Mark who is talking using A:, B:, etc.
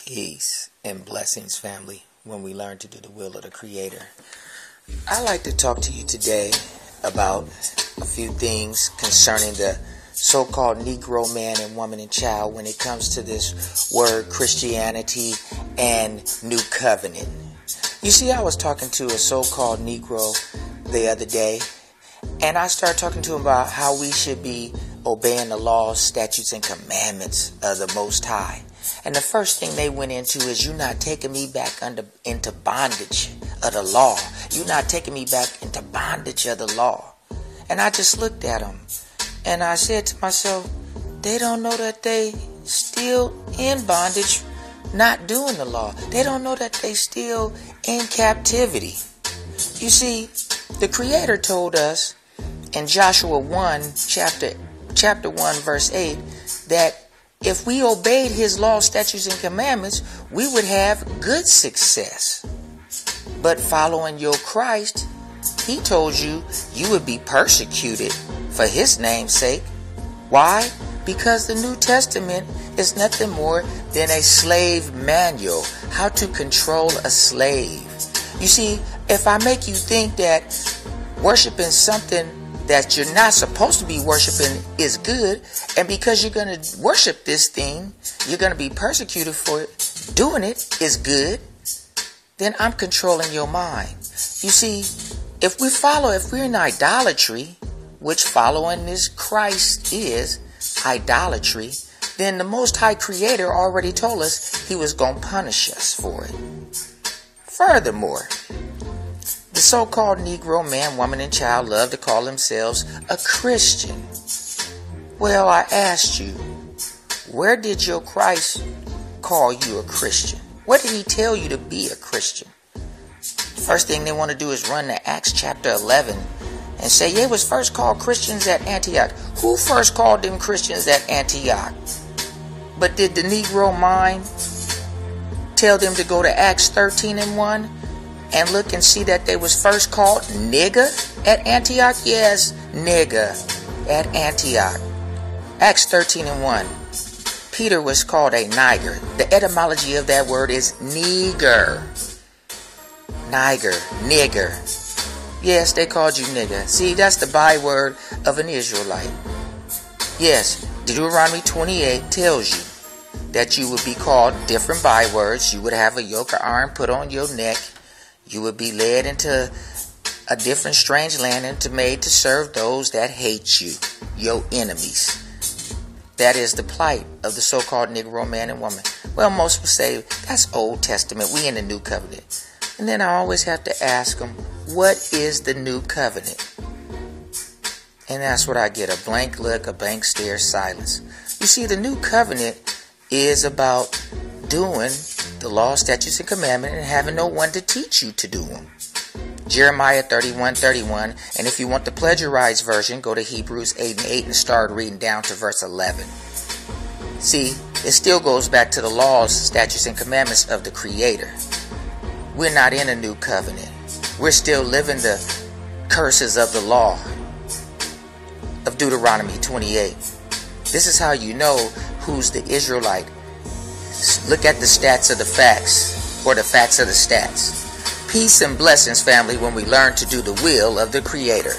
A: Peace and blessings, family, when we learn to do the will of the Creator. I'd like to talk to you today about a few things concerning the so-called Negro man and woman and child when it comes to this word Christianity and New Covenant. You see, I was talking to a so-called Negro the other day, and I started talking to him about how we should be obeying the laws, statutes, and commandments of the Most High. And the first thing they went into is, you're not taking me back into bondage of the law. You're not taking me back into bondage of the law. And I just looked at them and I said to myself, they don't know that they still in bondage, not doing the law. They don't know that they still in captivity. You see, the Creator told us in Joshua 1, chapter 1, verse 8, that if we obeyed his law, statutes, and commandments, we would have good success. But following your Christ, he told you you would be persecuted for his name's sake. Why? Because the New Testament is nothing more than a slave manual, how to control a slave. You see, if I make you think that worshiping something that you're not supposed to be worshiping is good, and because you're going to worship this thing, you're going to be persecuted for it, doing it is good, then I'm controlling your mind. You see, if we're in idolatry, which following this Christ is idolatry, then the Most High Creator already told us he was going to punish us for it. Furthermore, the so-called Negro man, woman, and child love to call themselves a Christian. Well, I asked you, where did your Christ call you a Christian? What did he tell you to be a Christian? First thing they want to do is run to Acts chapter 11 and say, they was first called Christians at Antioch. Who first called them Christians at Antioch? But did the Negro mind tell them to go to Acts 13 and 1? And look and see that they was first called nigger at Antioch? Yes, nigger at Antioch. Acts 13 and 1. Peter was called a niger. The etymology of that word is nigger. Niger, nigger. Yes, they called you nigger. See, that's the byword of an Israelite. Yes, Deuteronomy 28 tells you that you would be called different bywords. You would have a yoke of iron put on your neck. You would be led into a different strange land and made to serve those that hate you, your enemies. That is the plight of the so-called Negro man and woman. Well, most will say, that's Old Testament. We in the New Covenant. And then I always have to ask them, what is the New Covenant? And that's what I get, a blank look, a blank stare, silence. You see, the New Covenant is about doing the law, statutes, and commandments and having no one to teach you to do them. Jeremiah 31:31. And if you want the plagiarized version, go to Hebrews 8:8 and start reading down to verse 11. See, it still goes back to the laws, statutes, and commandments of the Creator. We're not in a new covenant. We're still living the curses of the law of Deuteronomy 28. This is how you know who's the Israelite. Look at the stats of the facts, or the facts of the stats. Peace and blessings, family, when we learn to do the will of the Creator.